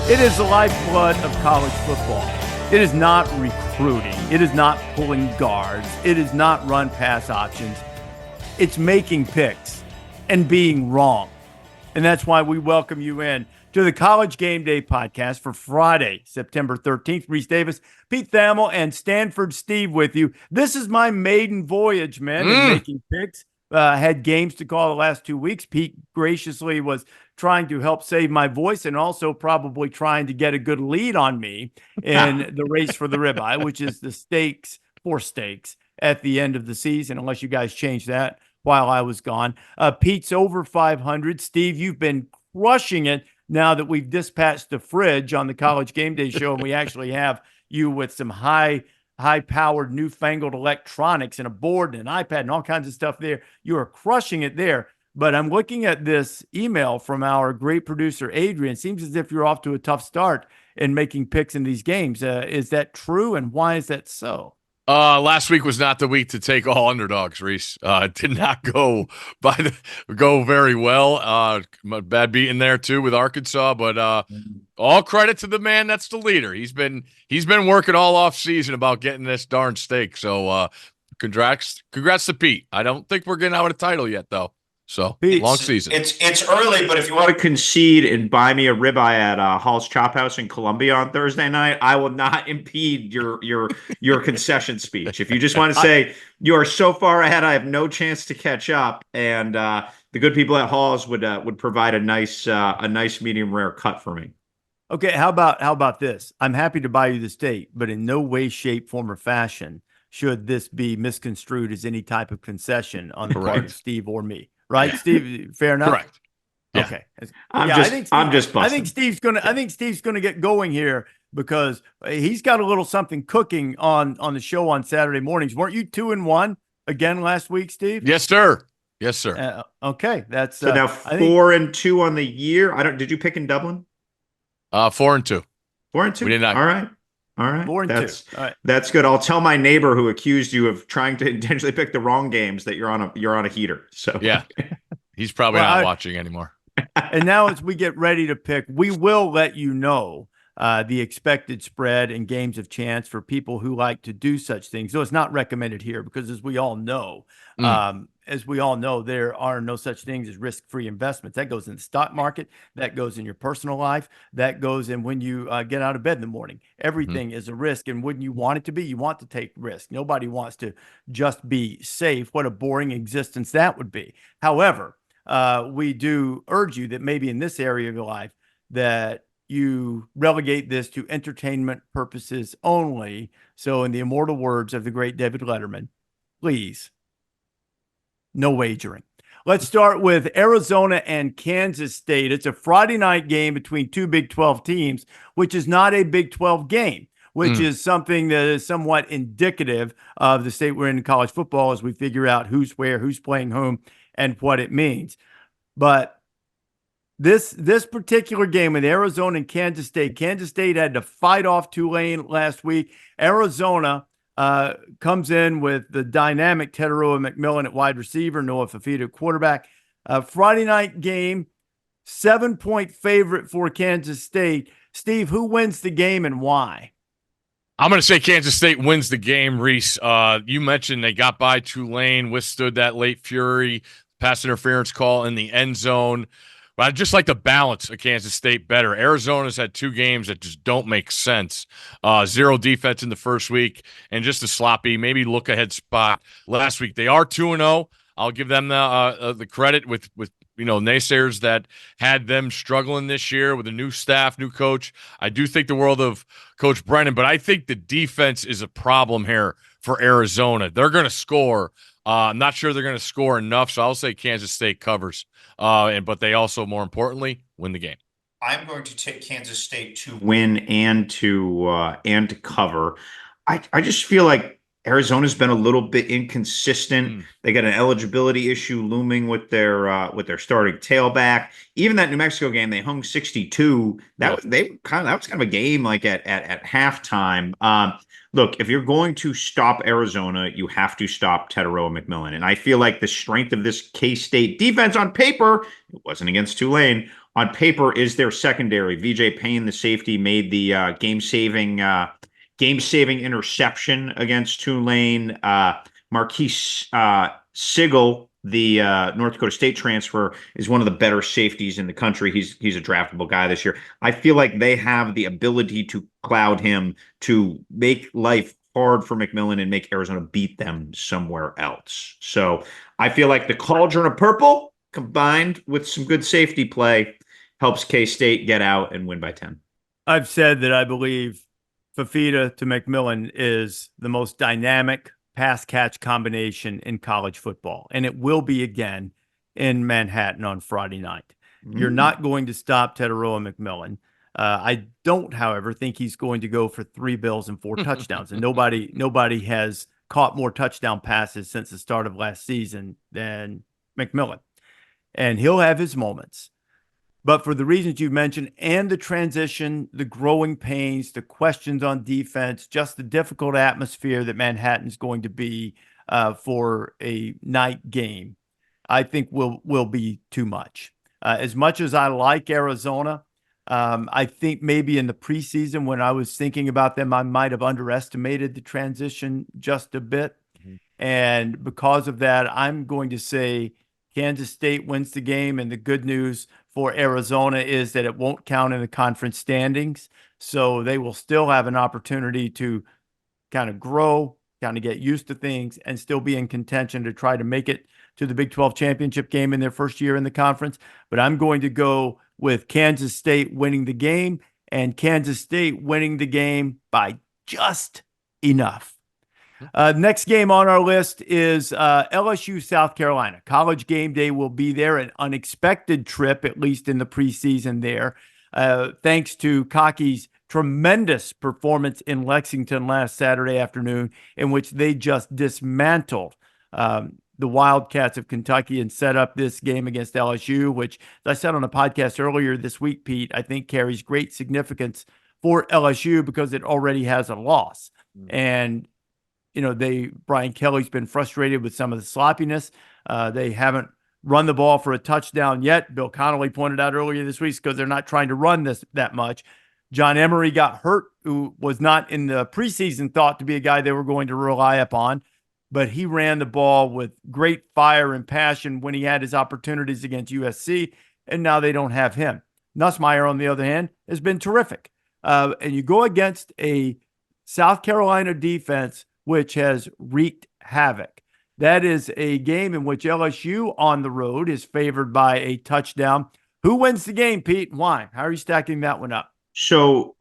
It is the lifeblood of college football. It is not recruiting. It is not pulling guards. It is not run pass options. It's making picks and being wrong. And that's why we welcome you in to the College Game Day podcast for Friday, September 13th. Rece Davis, Pete Thamel, and Stanford Steve with you. This is my maiden voyage, man, in making picks. Had games to call the last 2 weeks. Pete graciously was trying to help save my voice and also probably trying to get a good lead on me in the race for the ribeye, which is the stakes at the end of the season, unless you guys change that while I was gone. Pete's over 500. Steve, you've been crushing it now that we've dispatched the fridge on the College Game Day show, and we actually have you with some high-powered, newfangled electronics and a board and an iPad and all kinds of stuff there. You are crushing it there. But I'm looking at this email from our great producer, Adrian. It seems as if you're off to a tough start in making picks in these games. Is that true, and why is that so? Last week was not the week to take all underdogs, Rece. It did not go very well. Bad beat in there too with Arkansas, but all credit to the man that's the leader. He's been working all off season about getting this darn steak. So congrats to Pete. I don't think we're getting out a title yet though. So long season. It's early, but if you want to concede and buy me a ribeye at Hall's Chop House in Columbia on Thursday night, I will not impede your concession speech. If you just want to say you are so far ahead, I have no chance to catch up, and the good people at Hall's would provide a nice medium rare cut for me. Okay, how about this? I'm happy to buy you the steak, but in no way, shape, form, or fashion should this be misconstrued as any type of concession on the part of Steve or me. Right, Steve? Fair enough. Correct. Yeah. Okay. I'm just busting. I think Steve's gonna get going here because he's got a little something cooking on the show on Saturday mornings. Weren't you 2-1 again last week, Steve? Yes, sir. Yes, sir. Okay, that's so now 4-2 on the year. Did you pick in Dublin? 4-2. 4-2. We did not. All right. 4-2. All right. That's good. I'll tell my neighbor who accused you of trying to intentionally pick the wrong games that you're on a heater. So yeah, he's probably not watching anymore. And now as we get ready to pick, we will let you know the expected spread and games of chance for people who like to do such things. So it's not recommended here because as we all know, there are no such things as risk-free investments. That goes in the stock market. That goes in your personal life. That goes in when you get out of bed in the morning. Everything is a risk. And wouldn't you want it to be? You want to take risk. Nobody wants to just be safe. What a boring existence that would be. However, we do urge you that maybe in this area of your life that you relegate this to entertainment purposes only. So in the immortal words of the great David Letterman, please, no wagering. Let's start with Arizona and Kansas State. It's a Friday night game between two Big 12 teams, which is not a Big 12 game, which is something that is somewhat indicative of the state we're in college football as we figure out who's where, who's playing whom, and what it means. But this particular game with Arizona and Kansas State had to fight off Tulane last week. Arizona comes in with the dynamic Tetairoa McMillan at wide receiver, Noah Fafita at quarterback. Friday night game, 7-point favorite for Kansas State. Steve, who wins the game and why? I'm going to say Kansas State wins the game, Rece. You mentioned they got by Tulane, withstood that late fury, pass interference call in the end zone. But I just like the balance of Kansas State better. Arizona's had two games that just don't make sense. 0 defense in the first week and just a sloppy, maybe look-ahead spot last week. They are 2-0. I'll give them the credit with naysayers that had them struggling this year with a new staff, new coach. I do think the world of Coach Brennan, but I think the defense is a problem here for Arizona. They're going to score. I'm not sure they're going to score enough, so I'll say Kansas State covers. But they also, more importantly, win the game. I'm going to take Kansas State to win and to cover. I just feel like Arizona's been a little bit inconsistent. They got an eligibility issue looming with their starting tailback. Even that New Mexico game, they hung 62. That was kind of a game like at halftime. Look, if you're going to stop Arizona, you have to stop Tetairoa McMillan. And I feel like the strength of this K-State defense on paper, it wasn't against Tulane, on paper is their secondary. VJ Payne, the safety, made the game-saving interception against Tulane. Marquise Sigel, the North Dakota State transfer, is one of the better safeties in the country. He's a draftable guy this year. I feel like they have the ability to cloud him, to make life hard for McMillan and make Arizona beat them somewhere else. So I feel like the cauldron of purple combined with some good safety play helps K-State get out and win by 10. I've said that I believe Fafita to McMillan is the most dynamic pass catch combination in college football, and it will be again in Manhattan on Friday night. You're not going to stop Teteroa McMillan. I don't, however, think he's going to go for 3 bills and 4 touchdowns, and nobody has caught more touchdown passes since the start of last season than McMillan, and he'll have his moments. But for the reasons you mentioned and the transition, the growing pains, the questions on defense, just the difficult atmosphere that Manhattan's going to be for a night game, I think will be too much. As much as I like Arizona, I think maybe in the preseason when I was thinking about them, I might have underestimated the transition just a bit. And because of that, I'm going to say Kansas State wins the game, and the good news for Arizona is that it won't count in the conference standings. So they will still have an opportunity to kind of grow, kind of get used to things, and still be in contention to try to make it to the Big 12 championship game in their first year in the conference. But I'm going to go with Kansas State winning the game, and Kansas State winning the game by just enough. Next game on our list is LSU South Carolina. College GameDay will be there, an unexpected trip, at least in the preseason there, thanks to Cocky's tremendous performance in Lexington last Saturday afternoon, in which they just dismantled the Wildcats of Kentucky and set up this game against LSU, which, as I said on a podcast earlier this week, Pete, I think carries great significance for LSU because it already has a loss. And Brian Kelly's been frustrated with some of the sloppiness. They haven't run the ball for a touchdown yet. Bill Connolly pointed out earlier this week because they're not trying to run this that much. John Emery got hurt, who was not in the preseason thought to be a guy they were going to rely upon, but he ran the ball with great fire and passion when he had his opportunities against USC, and now they don't have him. Nussmeier, on the other hand, has been terrific. And you go against a South Carolina defense which has wreaked havoc. That is a game in which LSU on the road is favored by a touchdown. Who wins the game, Pete, and why? How are you stacking that one up? So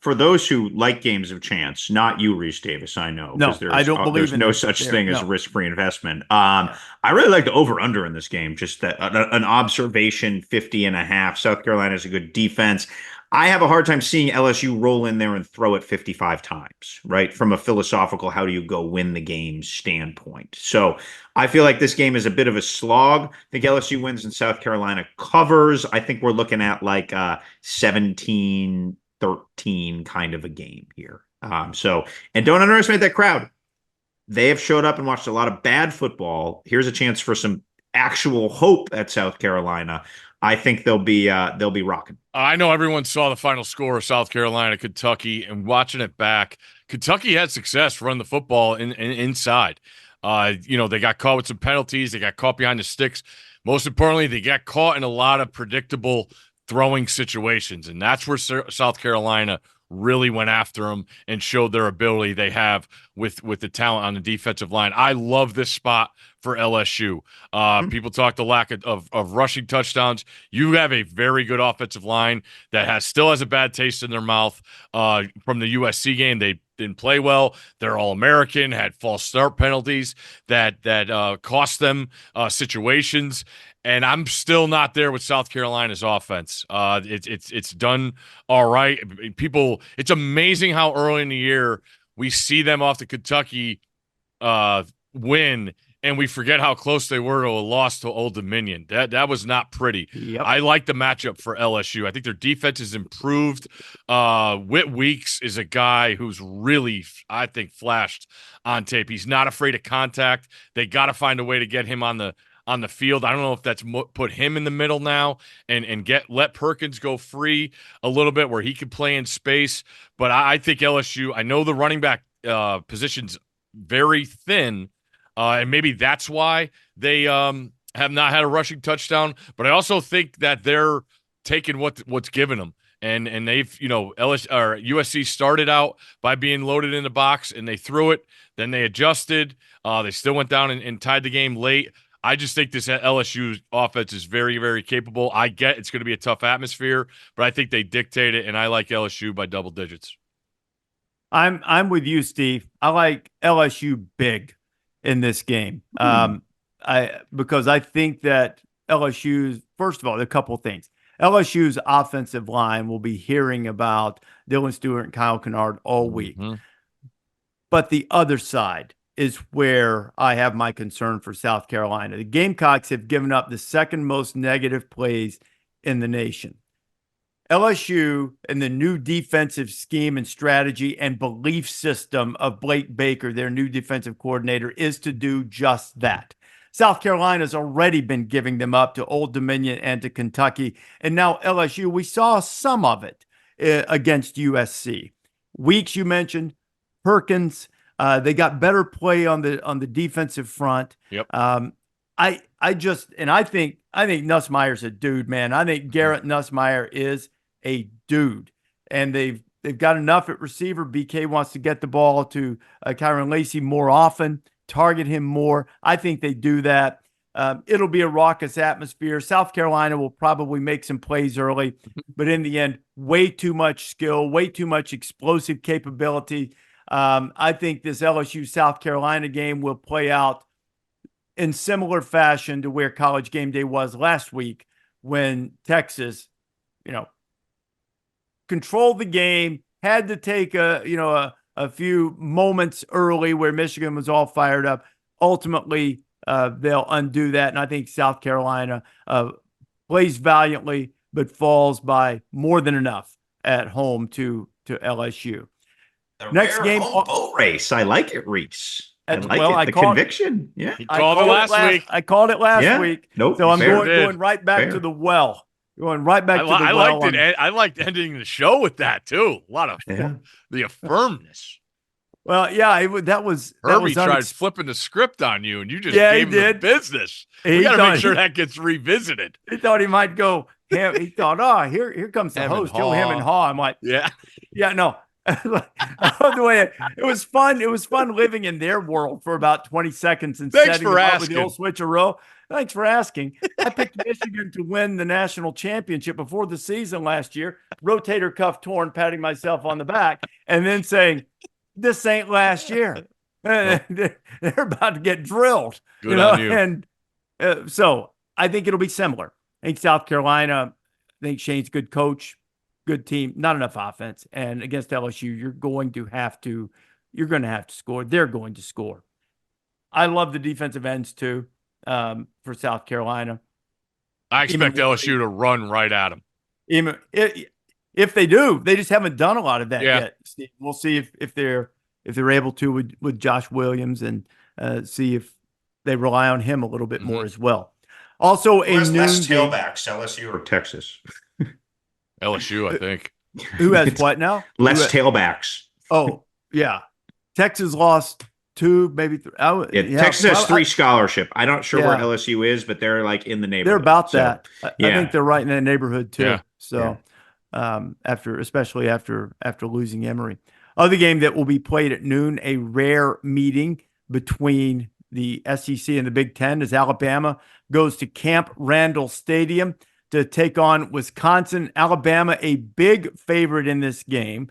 for those who like games of chance, not you, Rece Davis, I know. No, I don't believe there's no such thing as risk-free investment. I really like the over-under in this game, just that an observation, 50.5. South Carolina is a good defense. I have a hard time seeing LSU roll in there and throw it 55 times, right? From a philosophical, how do you go win the game standpoint. So I feel like this game is a bit of a slog. I think LSU wins and South Carolina covers. I think we're looking at like a 17-13 kind of a game here. And don't underestimate that crowd. They have showed up and watched a lot of bad football. Here's a chance for some actual hope at South Carolina. I think they'll be rocking. I know everyone saw the final score of South Carolina, Kentucky, and watching it back, Kentucky had success running the football inside. They got caught with some penalties. They got caught behind the sticks. Most importantly, they got caught in a lot of predictable throwing situations, and that's where South Carolina really went after them and showed their ability they have with the talent on the defensive line. I love this spot for LSU. People talk the lack of rushing touchdowns. You have a very good offensive line that still has a bad taste in their mouth from the USC game. They didn't play well. They're All-American, had false start penalties that cost them situations. And I'm still not there with South Carolina's offense. It's done all right. People, it's amazing how early in the year we see them off the Kentucky win, and we forget how close they were to a loss to Old Dominion. That was not pretty. Yep. I like the matchup for LSU. I think their defense has improved. Whit Weeks is a guy who's really, I think, flashed on tape. He's not afraid of contact. They got to find a way to get him on the on the field. I don't know if that's put him in the middle now and let Perkins go free a little bit where he can play in space. But I think LSU, I know the running back position's very thin, and maybe that's why they have not had a rushing touchdown. But I also think that they're taking what's given them. And they've, LSU or USC started out by being loaded in the box, and they threw it. Then they adjusted. They still went down and tied the game late. I just think this LSU offense is very, very capable. I get it's going to be a tough atmosphere, but I think they dictate it, and I like LSU by double digits. I'm with you, Steve. I like LSU big in this game. Because I think that LSU's, first of all, a couple of things. LSU's offensive line will be hearing about Dylan Stewart and Kyle Kennard all week. But the other side is where I have my concern for South Carolina. The Gamecocks have given up the second most negative plays in the nation. LSU and the new defensive scheme and strategy and belief system of Blake Baker, their new defensive coordinator, is to do just that. South Carolina's already been giving them up to Old Dominion and to Kentucky. And now LSU, we saw some of it against USC. Weeks, you mentioned, Perkins, they got better play on the defensive front. Yep. I think Nussmeier's a dude, man. I think Garrett Nussmeier is a dude. And they've got enough at receiver. BK wants to get the ball to Kyron Lacey more often, target him more. I think they do that. It'll be a raucous atmosphere. South Carolina will probably make some plays early, but in the end, way too much skill, way too much explosive capability. I think this LSU South Carolina game will play out in similar fashion to where College GameDay was last week when Texas, controlled the game, had to take a few moments early where Michigan was all fired up. Ultimately, they'll undo that. And I think South Carolina plays valiantly, but falls by more than enough at home to LSU. The Next game, boat race. I like it, Rece. I like well, it. The conviction. Yeah. He called it last week. I called it last week. Nope. So I'm fair. going right back to the well. Going right back to the well. I liked ending the show with that too. A lot of the firmness. Well, yeah, that was Herbie tried flipping the script on you, and you just gave him the business. We got to make sure that gets revisited. He thought he might go. He thought, here comes the host, Joe Hem and Haw. I'm like, yeah, no. The way it was fun. It was fun living in their world for about 20 seconds and setting up with the old switcheroo. Thanks for asking. I picked Michigan to win the national championship before the season last year. Rotator cuff torn, patting myself on the back, and then saying, "This ain't last year." They're about to get drilled. Good on you. And so I think it'll be similar. I think South Carolina. I think Shane's a good coach. Good team, not enough offense. And against LSU, you're going to have to score. They're going to score. I love the defensive ends too for South Carolina. I expect LSU to run right at them. Even if they do, they just haven't done a lot of that yet. Steve. We'll see if they're able to with Josh Williams and see if they rely on him a little bit more as well. Also, less tailbacks, LSU or Texas. LSU, I think. Who has what now? Less tailbacks. Oh, yeah. Texas lost 2, maybe 3. Texas has 3 scholarship. I'm not sure where LSU is, but they're like in the neighborhood. They're about that. I think they're right in that neighborhood too. Yeah. So especially after losing Emory. Other game that will be played at noon, a rare meeting between the SEC and the Big Ten as Alabama goes to Camp Randall Stadium to take on Wisconsin. Alabama, a big favorite in this game.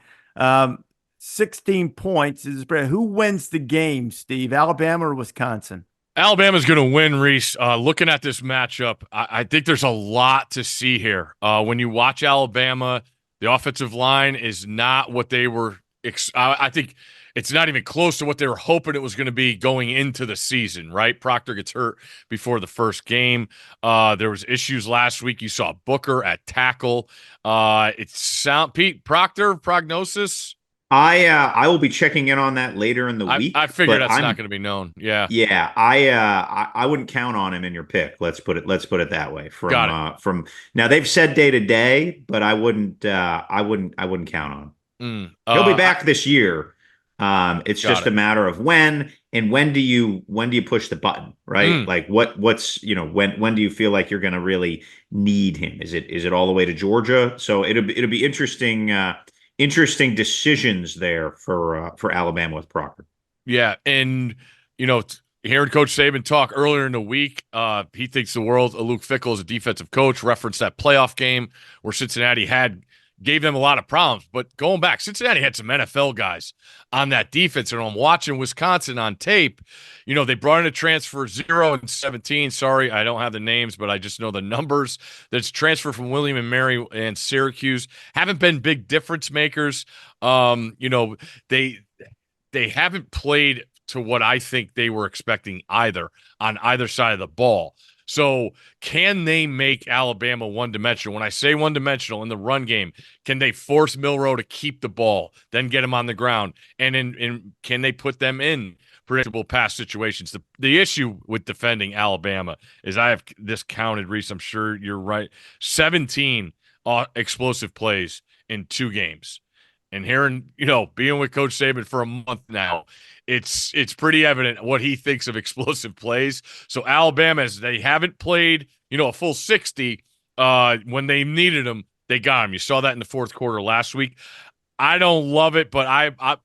16 points is spread. Who wins the game, Steve? Alabama or Wisconsin? Alabama's going to win, Rece. Looking at this matchup, I think there's a lot to see here. When you watch Alabama, the offensive line is not what they were. I think it's not even close to what they were hoping it was going to be going into the season, right? Proctor gets hurt before the first game. There was issues last week. You saw Booker at tackle. Pete Proctor prognosis. I will be checking in on that later in the week, I figure but that's not going to be known. Yeah. yeah, I wouldn't count on him in your pick. Let's put it that way. Got it. From now they've said day to day, but I wouldn't count on him. He'll be back this year. It's Got just a it. matter of when, and when do you push the button, right? Like what's when do you feel like you're going to really need him? Is it all the way to Georgia? So it'll be interesting decisions there for Alabama with Proctor. Yeah, and hearing Coach Saban talk earlier in the week, he thinks the world of Luke Fickell as a defensive coach. Referenced that playoff game where Cincinnati gave them a lot of problems. But going back, Cincinnati had some NFL guys on that defense, and I'm watching Wisconsin on tape. They brought in a transfer 0 and 17. Sorry, I don't have the names, but I just know the numbers. That's transfer from William and Mary and Syracuse. Haven't been big difference makers. They haven't played to what I think they were expecting either on either side of the ball. So can they make Alabama one-dimensional? When I say one-dimensional in the run game, can they force Milroe to keep the ball, then get him on the ground? And can they put them in predictable pass situations? The issue with defending Alabama is I have this counted, Rece, I'm sure you're right, 17 explosive plays in 2 games. And hearing, being with Coach Saban for a month now, it's pretty evident what he thinks of explosive plays. So Alabama, as they haven't played, a full 60, when they needed them, they got them. You saw that in the fourth quarter last week. I don't love it, but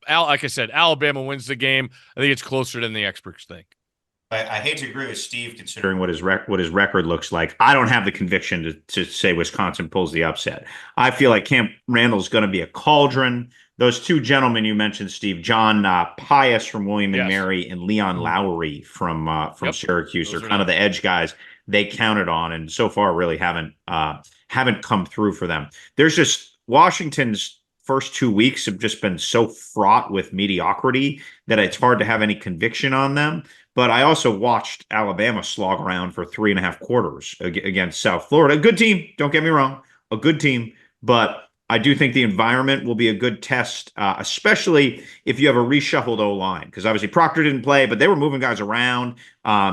like I said, Alabama wins the game. I think it's closer than the experts think. I hate to agree with Steve considering what his record looks like. I don't have the conviction to say Wisconsin pulls the upset. I feel like Camp Randall's going to be a cauldron. Those 2 gentlemen you mentioned, Steve, John Pius from William and Mary and Leon Lowry from Syracuse are kind of the edge guys they counted on, and so far really haven't come through for them. There's just Washington's first 2 weeks have just been so fraught with mediocrity that it's hard to have any conviction on them. But I also watched Alabama slog around for 3.5 quarters against South Florida. A good team, don't get me wrong, a good team. But I do think the environment will be a good test, especially if you have a reshuffled O-line. Because obviously Proctor didn't play, but they were moving guys around.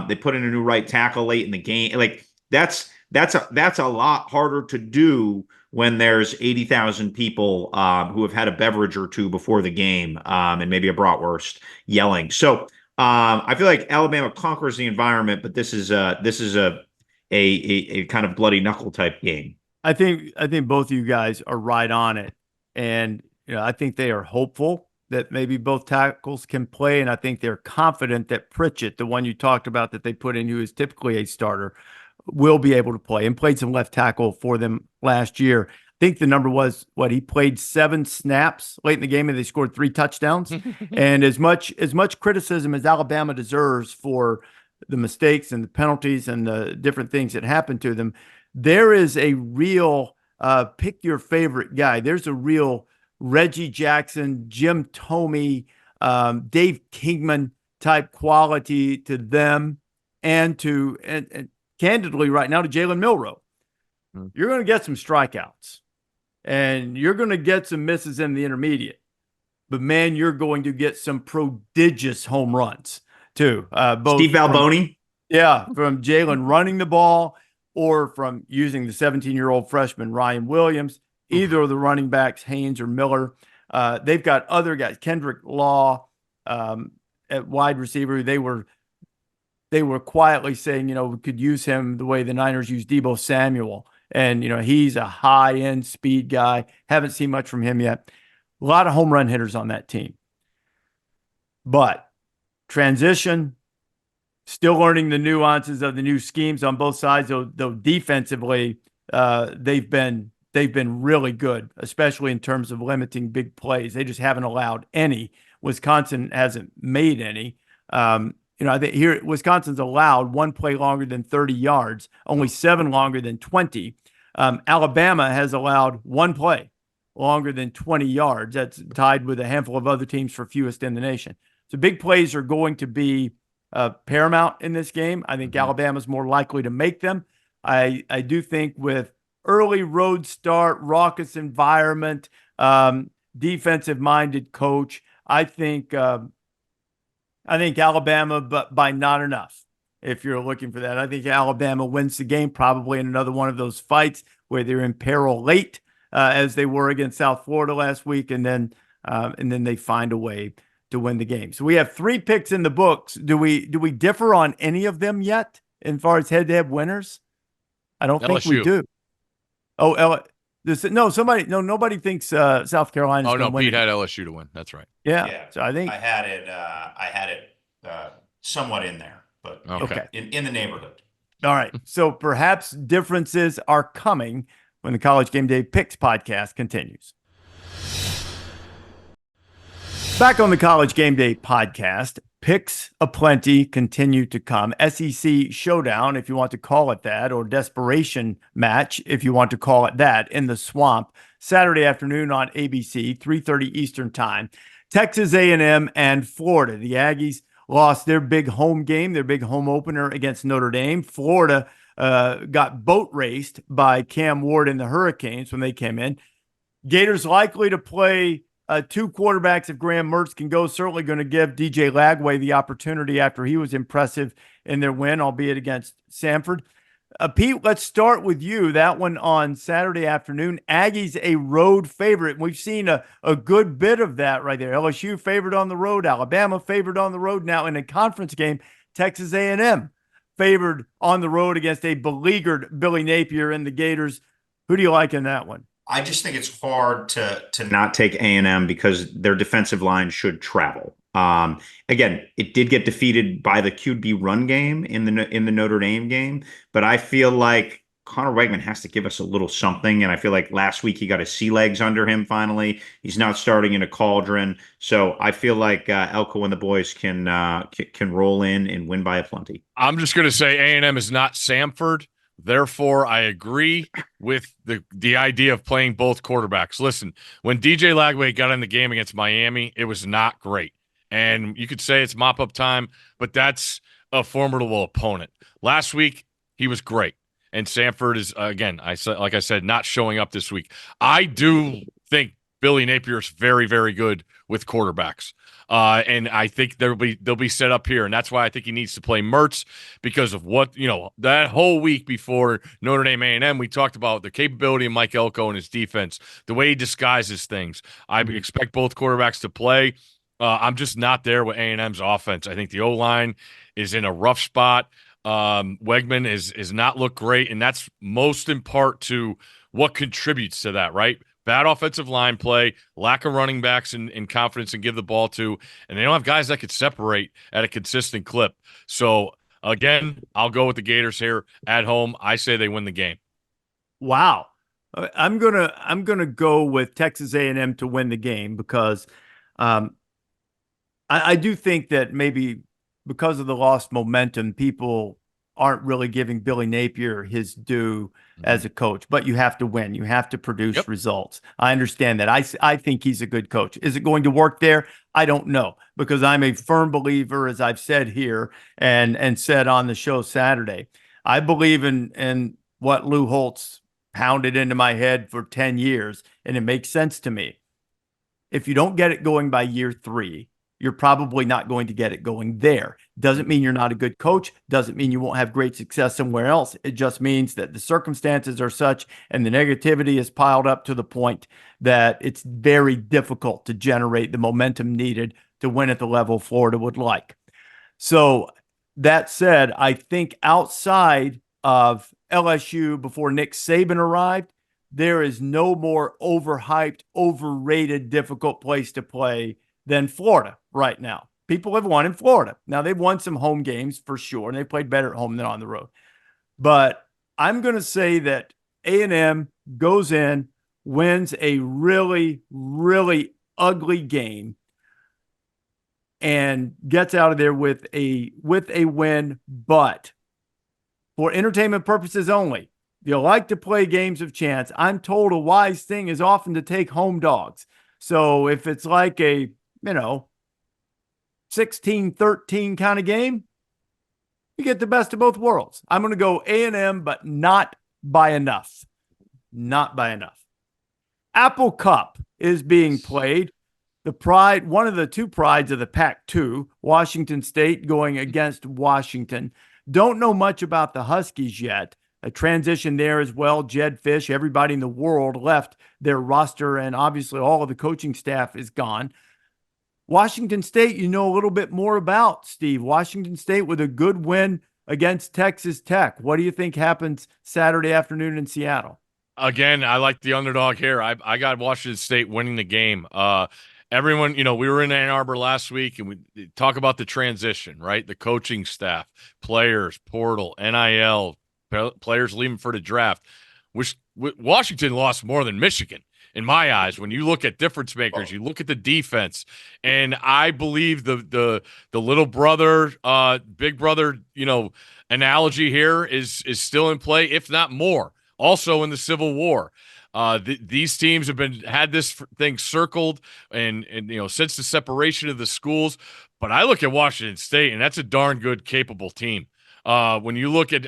They put in a new right tackle late in the game. Like that's a lot harder to do when there's 80,000 people who have had a beverage or 2 before the game and maybe a bratwurst yelling. So I feel like Alabama conquers the environment, but this is a kind of bloody knuckle type game. I think both of you guys are right on it, and I think they are hopeful that maybe both tackles can play, and I think they're confident that Pritchett, the one you talked about that they put in, who is typically a starter, will be able to play and played some left tackle for them last year. I think the number was he played 7 snaps late in the game and they scored 3 touchdowns. And as much criticism as Alabama deserves for the mistakes and the penalties and the different things that happened to them, there is a real pick your favorite guy. There's a real Reggie Jackson, Jim Tomey, Dave Kingman type quality to them and candidly right now to Jalen Milroe. You're going to get some strikeouts and you're going to get some misses in the intermediate, but man, you're going to get some prodigious home runs too. Both Steve Balboni. From Jalen running the ball or from using the 17-year-old freshman Ryan Williams, either of the running backs, Haynes or Miller. They've got other guys, Kendrick Law at wide receiver. They were quietly saying, we could use him the way the Niners use Deebo Samuel. And, he's a high-end speed guy. Haven't seen much from him yet. A lot of home run hitters on that team. But transition, still learning the nuances of the new schemes on both sides, though defensively, they've been really good, especially in terms of limiting big plays. They just haven't allowed any. Wisconsin hasn't made any. I think here Wisconsin's allowed 1 play longer than 30 yards, only 7 longer than 20. Alabama has allowed 1 play longer than 20 yards. That's tied with a handful of other teams for fewest in the nation. So big plays are going to be paramount in this game. I think Alabama's more likely to make them. I do think with early road start, raucous environment, defensive-minded coach. I think Alabama, but by not enough. If you're looking for that, I think Alabama wins the game, probably in another one of those fights where they're in peril late, as they were against South Florida last week, and then they find a way to win the game. So we have 3 picks in the books. Do we differ on any of them yet, as far as head-to-head winners? I don't think we LSU. do. Oh, nobody thinks South Carolina's Oh going no, to win. Pete had LSU to win. That's right. Yeah. So I think I had it somewhat in there, but Okay. in the neighborhood. All right. So perhaps differences are coming when the College Game Day Picks podcast continues. Back on the College Game Day podcast, picks aplenty continue to come. SEC showdown, if you want to call it that, or desperation match, if you want to call it that, in the swamp, Saturday afternoon on ABC, 3:30 Eastern time. Texas A&M and Florida. The Aggies lost their big home game, their big home opener against Notre Dame. Florida got boat raced by Cam Ward and the Hurricanes when they came in. Gators likely to play 2 quarterbacks if Graham Mertz can go. Certainly going to give DJ Lagway the opportunity after he was impressive in their win, albeit against Samford. Pete, let's start with you. That one on Saturday afternoon. Aggies a road favorite. We've seen a good bit of that right there. LSU favored on the road. Alabama favored on the road. Now in a conference game, Texas A&M favored on the road against a beleaguered Billy Napier and the Gators. Who do you like in that one? I just think it's hard to not take A&M because their defensive line should travel. Again, it did get defeated by the QB run game in the Notre Dame game, but I feel like Connor Wegman has to give us a little something, and I feel like last week he got his sea legs under him finally. He's not starting in a cauldron, so I feel like Elko and the boys can roll in and win by a plenty. I'm just going to say A&M is not Samford. Therefore, I agree with the idea of playing both quarterbacks. Listen, when DJ Lagway got in the game against Miami, it was not great. And you could say it's mop-up time, but that's a formidable opponent. Last week, he was great. And Samford is, again, like I said, not showing up this week. I do think Billy Napier is very, very good with quarterbacks. And I think they'll be set up here. And that's why I think he needs to play Mertz, because of what, that whole week before Notre Dame A&M, we talked about the capability of Mike Elko and his defense, the way he disguises things. I expect both quarterbacks to play. I'm just not there with A&M's offense. I think the O-line is in a rough spot. Wegman is not looked great, and that's most in part to what contributes to that, right? Bad offensive line play, lack of running backs and confidence and give the ball to, and they don't have guys that could separate at a consistent clip. So, again, I'll go with the Gators here at home. I say they win the game. Wow. I'm gonna go with Texas A&M to win the game because I do think that maybe because of the lost momentum, people aren't really giving Billy Napier his due as a coach. But you have to win. You have to produce results. I understand that. I think he's a good coach. Is it going to work there? I don't know, because I'm a firm believer, as I've said here and said on the show Saturday. I believe in what Lou Holtz pounded into my head for 10 years, and it makes sense to me. If you don't get it going by year 3, you're probably not going to get it going there. Doesn't mean you're not a good coach. Doesn't mean you won't have great success somewhere else. It just means that the circumstances are such and the negativity is piled up to the point that it's very difficult to generate the momentum needed to win at the level Florida would like. So that said, I think outside of LSU before Nick Saban arrived, there is no more overhyped, overrated, difficult place to play than Florida right now. People have won in Florida. Now, they've won some home games for sure, and they played better at home than on the road. But I'm going to say that A&M goes in, wins a really, really ugly game, and gets out of there with a win. But for entertainment purposes only, if you like to play games of chance, I'm told a wise thing is often to take home dogs. So if it's like a 16-13 kind of game, you get the best of both worlds. I'm going to go A&M, but not by enough. Not by enough. Apple Cup is being played. One of the two prides of the Pac-2, Washington State going against Washington. Don't know much about the Huskies yet. A transition there as well. Jed Fish, everybody in the world left their roster, and obviously all of the coaching staff is gone. Washington State, you know a little bit more about, Steve. Washington State with a good win against Texas Tech. What do you think happens Saturday afternoon in Seattle? Again, I like the underdog here. I got Washington State winning the game. Everyone, we were in Ann Arbor last week, and we talk about the transition, right? The coaching staff, players, portal, NIL, players leaving for the draft. Which Washington lost more than Michigan, in my eyes. When you look at difference makers, you look at the defense, and I believe the little brother, big brother, analogy here is still in play, if not more. Also in the Civil War. These teams have had this thing circled and since the separation of the schools. But I look at Washington State, and that's a darn good, capable team. When you look at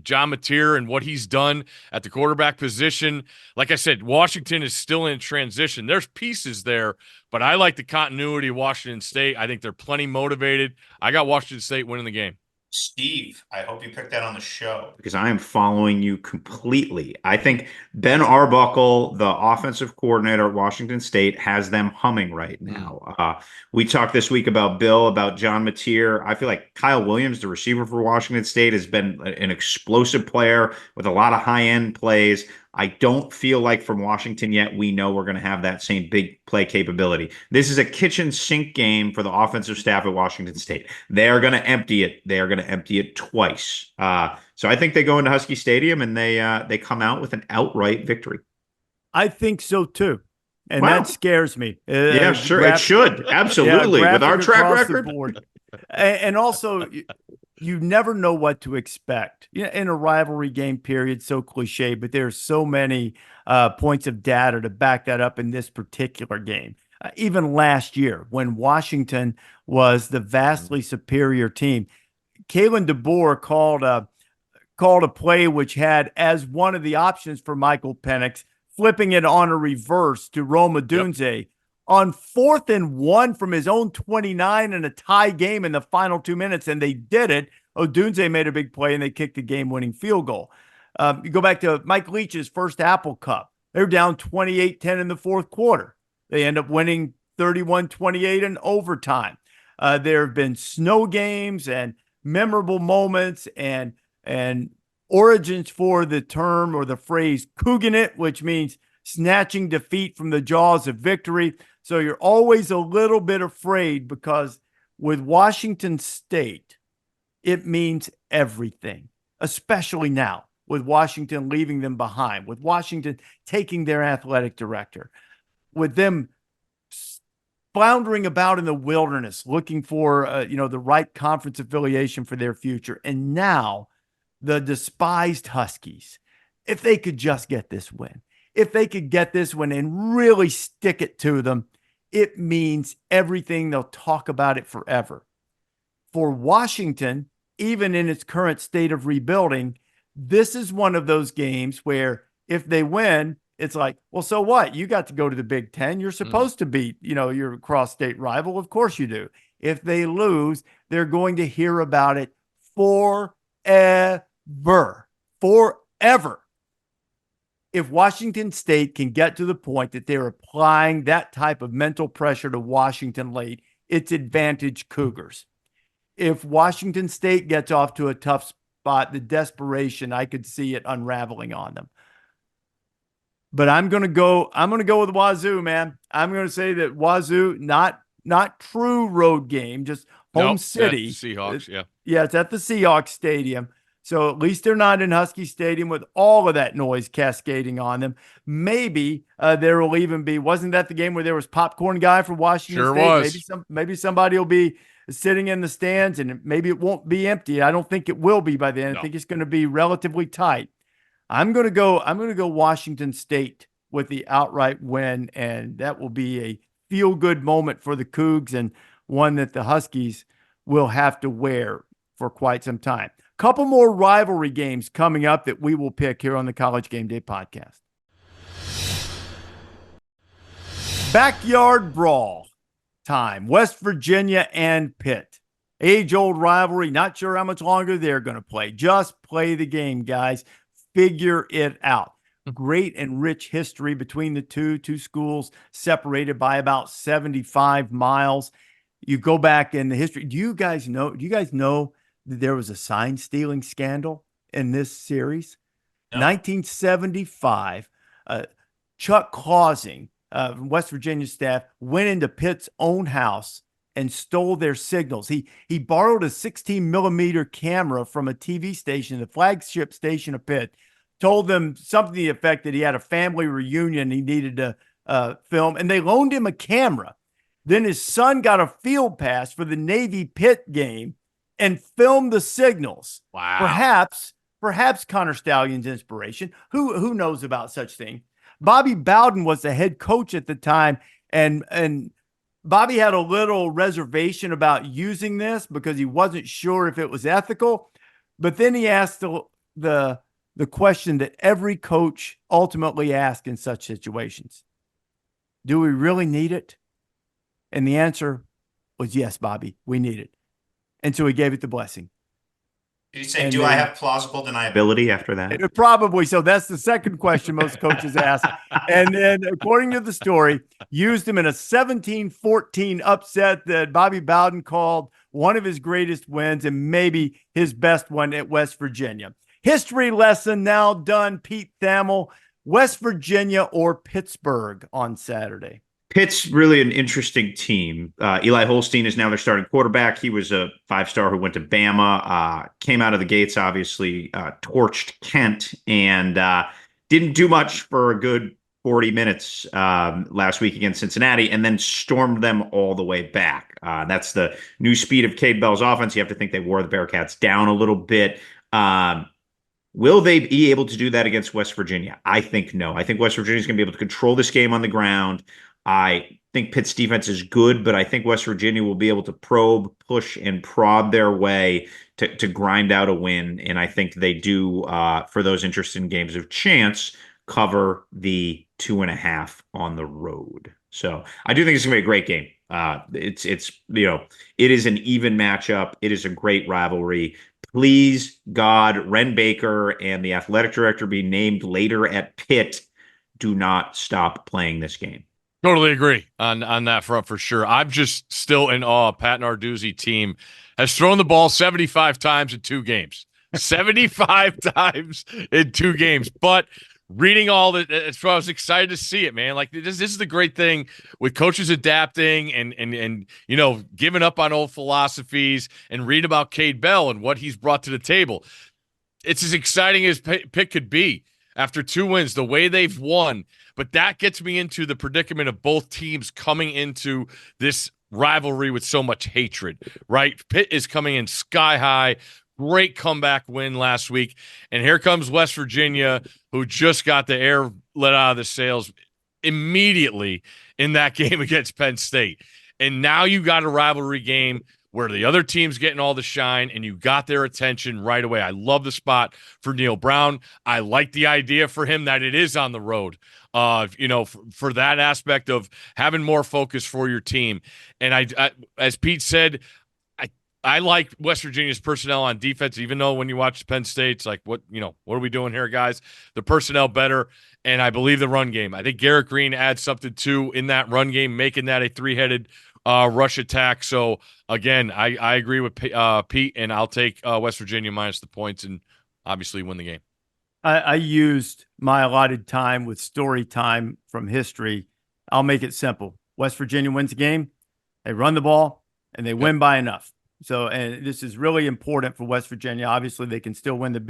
John Mateer and what he's done at the quarterback position, like I said, Washington is still in transition. There's pieces there, but I like the continuity of Washington State. I think they're plenty motivated. I got Washington State winning the game. Steve, I hope you picked that on the show because I am following you completely. I think Ben Arbuckle, the offensive coordinator at Washington State, has them humming right now. We talked this week about Bill, about John Mateer. I feel like Kyle Williams, the receiver for Washington State, has been an explosive player with a lot of high-end plays. I don't feel like from Washington yet we know we're going to have that same big play capability. This is a kitchen sink game for the offensive staff at Washington State. They are going to empty it. They are going to empty it twice. So I think they go into Husky Stadium and they come out with an outright victory. I think so too. And that scares me. Yeah, sure. It should. Absolutely. With our track record. And also, you never know what to expect in a rivalry game, period. So cliche, but there's so many points of data to back that up in this particular game. Even last year, when Washington was the vastly superior team, Kalen DeBoer called a play which had as one of the options for Michael Penix, flipping it on a reverse to Rome Odunze on 4th and 1 from his own 29 in a tie game in the final 2 minutes, and they did it. Odunze made a big play, and they kicked the game-winning field goal. You go back to Mike Leach's first Apple Cup. They were down 28-10 in the fourth quarter. They end up winning 31-28 in overtime. There have been snow games and memorable moments and origins for the term or the phrase "Cougan it," which means snatching defeat from the jaws of victory. So you're always a little bit afraid because with Washington State, it means everything, especially now with Washington leaving them behind, with Washington taking their athletic director, with them floundering about in the wilderness, looking for, the right conference affiliation for their future. And now the despised Huskies, if they could just get this win, if they could get this one and really stick it to them, it means everything. They'll talk about it forever. For Washington, even in its current state of rebuilding, this is one of those games where if they win, it's like, well, so what? You got to go to the Big Ten. You're supposed to beat, your cross-state rival. Of course you do. If they lose, they're going to hear about it forever. If Washington State can get to the point that they're applying that type of mental pressure to Washington late, it's advantage Cougars. If Washington State gets off to a tough spot, the desperation, I could see it unraveling on them. But I'm going to go with Wazoo, man. I'm going to say that Wazoo, not true road game, just home city. Seahawks, yeah. Yeah, it's at the Seahawks Stadium. So at least they're not in Husky Stadium with all of that noise cascading on them. Maybe there will even be, wasn't that the game where there was popcorn guy for Washington Sure State? was. Maybe somebody will be sitting in the stands and maybe it won't be empty. I don't think it will be by then. I think it's going to be relatively tight. I'm going to go Washington State with the outright win, and that will be a feel-good moment for the Cougs and one that the Huskies will have to wear for quite some time. Couple more rivalry games coming up that we will pick here on the College Game Day podcast. Backyard brawl time. West Virginia and Pitt. Age-old rivalry. Not sure how much longer they're going to play. Just play the game, guys. Figure it out. Great and rich history between the two schools separated by about 75 miles. You go back in the history. Do you guys know that there was a sign stealing scandal in this series? No. 1975, Chuck Clausing, West Virginia staff, went into Pitt's own house and stole their signals. He borrowed a 16-millimeter camera from a TV station, the flagship station of Pitt, told them something to the effect that he had a family reunion he needed to film, and they loaned him a camera. Then his son got a field pass for the Navy Pitt game and filmed the signals. Wow. Perhaps Connor Stallion's inspiration. Who knows about such thing? Bobby Bowden was the head coach at the time, and Bobby had a little reservation about using this because he wasn't sure if it was ethical. But then he asked the question that every coach ultimately asks in such situations: do we really need it? And the answer was yes, Bobby, we need it. And so he gave it the blessing. Did he say, do I have plausible deniability after that? Probably. So that's the second question most coaches ask. And then, according to the story, used him in a 17-14 upset that Bobby Bowden called one of his greatest wins and maybe his best one at West Virginia. History lesson now done, Pete Thamel. West Virginia or Pittsburgh on Saturday? Pitt's really an interesting team. Eli Holstein is now their starting quarterback. He was a five-star who went to Bama, came out of the gates, obviously, torched Kent, and didn't do much for a good 40 minutes last week against Cincinnati, and then stormed them all the way back. That's the new speed of Cade Bell's offense. You have to think they wore the Bearcats down a little bit. Will they be able to do that against West Virginia? I think no. I think West Virginia is going to be able to control this game on the ground. I think Pitt's defense is good, but I think West Virginia will be able to probe, push, and prod their way to grind out a win. And I think they do, for those interested in games of chance, cover the 2.5 on the road. So I do think it's going to be a great game. It is an even matchup. It is a great rivalry. Please, God, Ren Baker and the athletic director be named later at Pitt. Do not stop playing this game. Totally agree on that front for sure. I'm just still in awe. Pat Narduzzi team has thrown the ball 75 times in 2 games. 75 times in 2 games. But reading all that, I was excited to see it, man. Like this is the great thing with coaches adapting and giving up on old philosophies and read about Cade Bell and what he's brought to the table. It's as exciting as Pitt could be after 2 wins, the way they've won. But that gets me into the predicament of both teams coming into this rivalry with so much hatred, right? Pitt is coming in sky high. Great comeback win last week. And here comes West Virginia, who just got the air let out of the sails immediately in that game against Penn State. And now you got a rivalry game where the other team's getting all the shine and you got their attention right away. I love the spot for Neil Brown. I like the idea for him that it is on the road, for that aspect of having more focus for your team. And I as Pete said, I like West Virginia's personnel on defense, even though when you watch Penn State, it's like, what are we doing here, guys? The personnel better, and I believe the run game. I think Garrett Green adds something, too, in that run game, making that a 3-headed rush attack. So, again, I agree with Pete, and I'll take West Virginia minus the points and obviously win the game. I used my allotted time with story time from history. I'll make it simple. West Virginia wins the game. They run the ball, and they win by enough. So, and this is really important for West Virginia. Obviously, they can still win the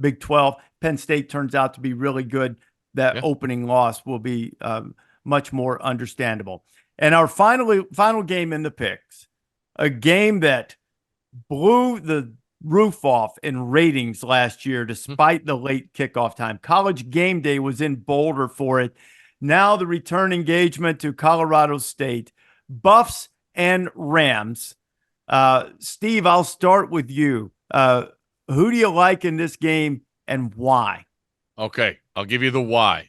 Big 12. Penn State turns out to be really good. That opening loss will be much more understandable. And our final game in the picks, a game that blew the roof off in ratings last year despite the late kickoff time. College GameDay was in Boulder for it. Now the return engagement to Colorado State. Buffs and Rams. Steve, I'll start with you. Who do you like in this game and why? Okay, I'll give you the why.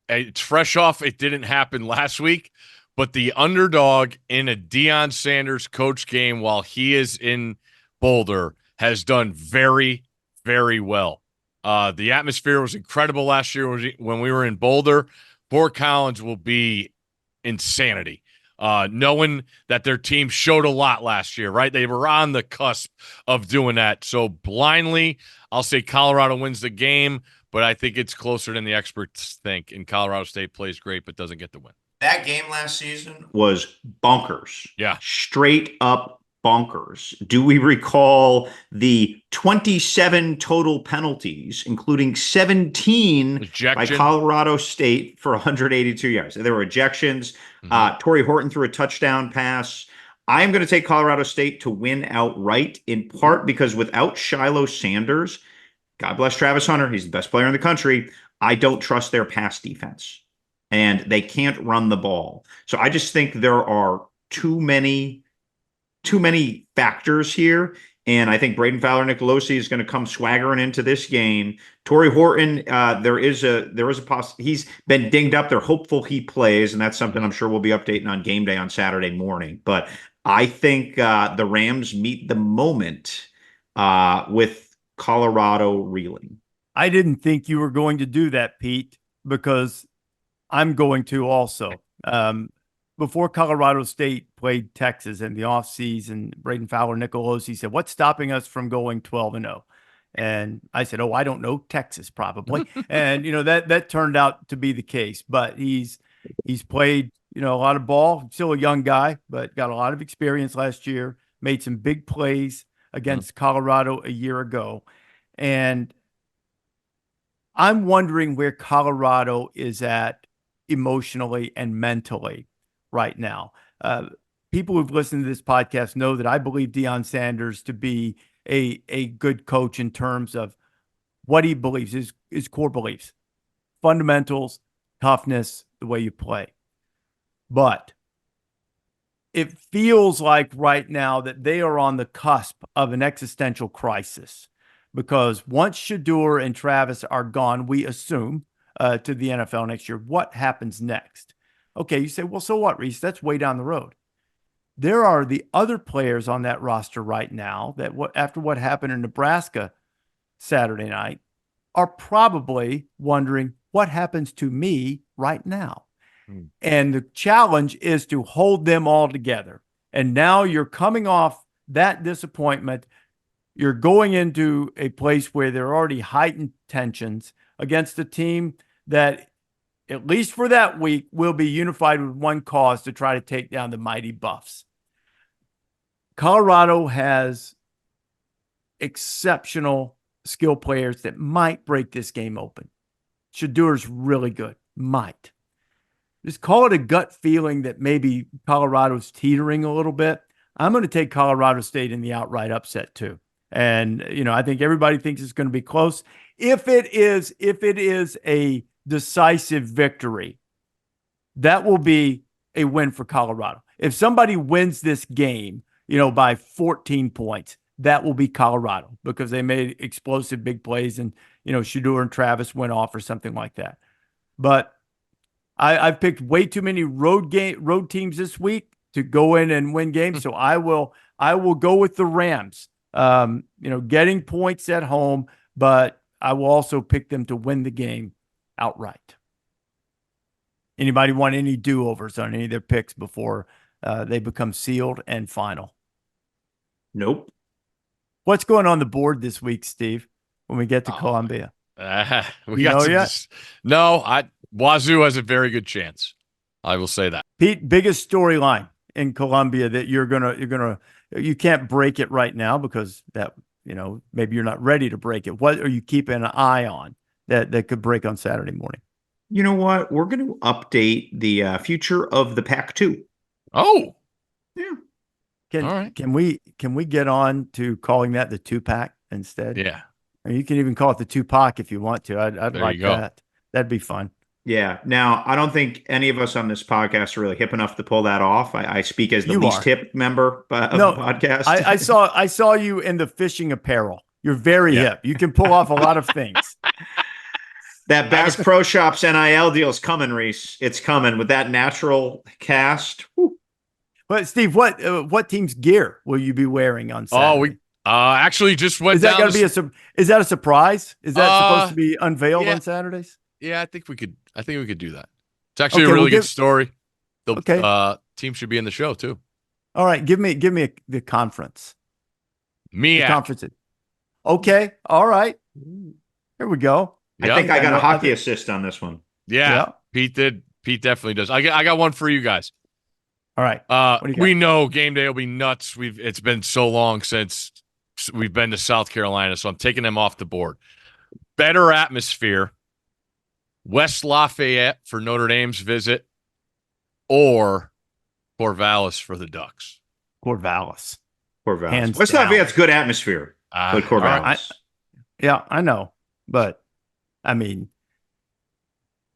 it's fresh off. It didn't happen last week, but the underdog in a Deion Sanders coach game while he is in Boulder has done very, very well. The atmosphere was incredible last year when we were in Boulder. Fort Collins will be insanity. Knowing that their team showed a lot last year, right? They were on the cusp of doing that. So blindly, I'll say Colorado wins the game, but I think it's closer than the experts think. And Colorado State plays great, but doesn't get the win. That game last season was bonkers. Yeah. Straight up bonkers. Do we recall the 27 total penalties, including 17 by Colorado State for 182 yards? There were ejections. Torrey Horton threw a touchdown pass. I'm going to take Colorado State to win outright, in part because without Shiloh Sanders, God bless Travis Hunter, he's the best player in the country, I don't trust their pass defense. And they can't run the ball. So I just think there are too many factors here. And I think Braden Fowler-Nicolosi is going to come swaggering into this game. Torrey Horton, there is a he's been dinged up. They're hopeful he plays, and that's something I'm sure we'll be updating on game day on Saturday morning. But I think the Rams meet the moment with Colorado reeling. I didn't think you were going to do that, Pete, because I'm going to also. Before Colorado State played Texas in the offseason, Braden Fowler-Nicolosi said, "What's stopping us from going 12-0?" And I said, "Oh, I don't know, Texas probably." And that turned out to be the case. But he's played a lot of ball. Still a young guy, but got a lot of experience last year. Made some big plays against Colorado a year ago, and I'm wondering where Colorado is at emotionally and mentally right now. People who've listened to this podcast know that I believe Deion Sanders to be a good coach in terms of what he believes, his core beliefs, fundamentals, toughness, the way you play. But it feels like right now that they are on the cusp of an existential crisis, because once Shedeur and Travis are gone, we assume to the NFL next year, what happens next? Okay, you say, well, so what, Rece? That's way down the road. There are the other players on that roster right now that after what happened in Nebraska Saturday night are probably wondering what happens to me right now. And the challenge is to hold them all together. And now you're coming off that disappointment. You're going into a place where there are already heightened tensions against a team that, at least for that week, will be unified with one cause to try to take down the mighty Buffs. Colorado has exceptional skill players that might break this game open. Shadeur's really good. Might. Just call it a gut feeling that maybe Colorado's teetering a little bit. I'm going to take Colorado State in the outright upset too. And, I think everybody thinks it's going to be close. If it is a decisive victory, that will be a win for Colorado. If somebody wins this game, by 14 points, that will be Colorado, because they made explosive big plays and, Shedeur and Travis went off or something like that. But I've picked way too many road teams this week to go in and win games. So I will go with the Rams, getting points at home, but I will also pick them to win the game outright. Anybody want any do-overs on any of their picks before they become sealed and final? Nope. What's going on the board this week, Steve, when we get to Columbia? Wazoo has a very good chance. I will say that. Pete, biggest storyline in Columbia that you can't break it right now because that, maybe you're not ready to break it. What are you keeping an eye on that could break on Saturday morning? You know what? We're going to update the future of the Pac-2. Oh, yeah. Can we get on to calling that the 2-pack instead? Yeah. Or you can even call it the 2-pack if you want to. I'd like that. That'd be fun. Yeah. Now, I don't think any of us on this podcast are really hip enough to pull that off. I speak as the least hip member of the podcast. I saw you in the fishing apparel. You're very hip. You can pull off a lot of things. That Bass Pro Shops NIL deal is coming, Rece. It's coming with that natural cast. Whew. But Steve, what team's gear will you be wearing on Saturday? Oh, we actually just went Is that down. going to be is that a surprise? Is that supposed to be unveiled on Saturdays? Yeah, I think we could do that. It's actually a really good story. The team should be in the show too. All right, give me the conference. The conference. Okay, all right. Here we go. I think I got a hockey assist on this one. Yeah, Pete did. Pete definitely does. I got one for you guys. All right. We know game day will be nuts. It's been so long since we've been to South Carolina, so I'm taking them off the board. Better atmosphere, West Lafayette for Notre Dame's visit, or Corvallis for the Ducks. Corvallis. West Lafayette's good atmosphere. But Corvallis. I know, but I mean,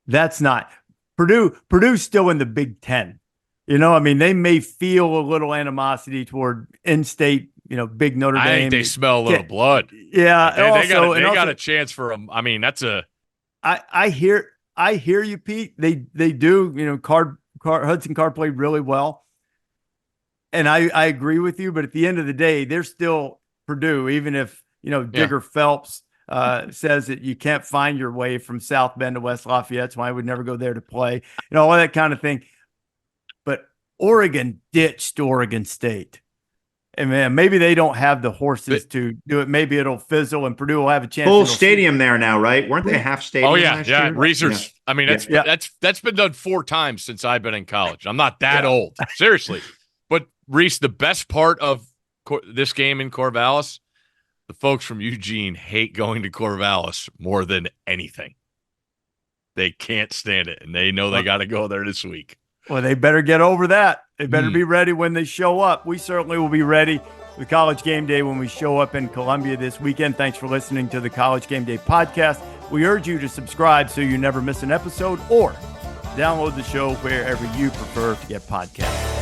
that's not Purdue. Purdue's still in the Big Ten. You know, I mean, they may feel a little animosity toward in-state, big Notre Dame. I think they smell a little blood. Yeah, they got a chance for them. I mean, that's a. I hear you, Pete. They do. Hudson Card played really well, and I agree with you. But at the end of the day, they're still Purdue, even if Digger Phelps says that you can't find your way from South Bend to West Lafayette. That's why I would never go there to play. All that kind of thing. But Oregon ditched Oregon State. And man, maybe they don't have the horses to do it. Maybe it'll fizzle and Purdue will have a chance. Full stadium there now, right? Weren't they half stadium? Oh yeah, last year? Research. Yeah. I mean, that's been done 4 times since I've been in college. I'm not that old, seriously. But Rece, the best part of this game in Corvallis, the folks from Eugene hate going to Corvallis more than anything. They can't stand it, and they know they got to go there this week. Well, they better get over that. They better be ready when they show up. We certainly will be ready with College Game Day when we show up in Columbia this weekend. Thanks for listening to the College Game Day podcast. We urge you to subscribe so you never miss an episode or download the show wherever you prefer to get podcasts.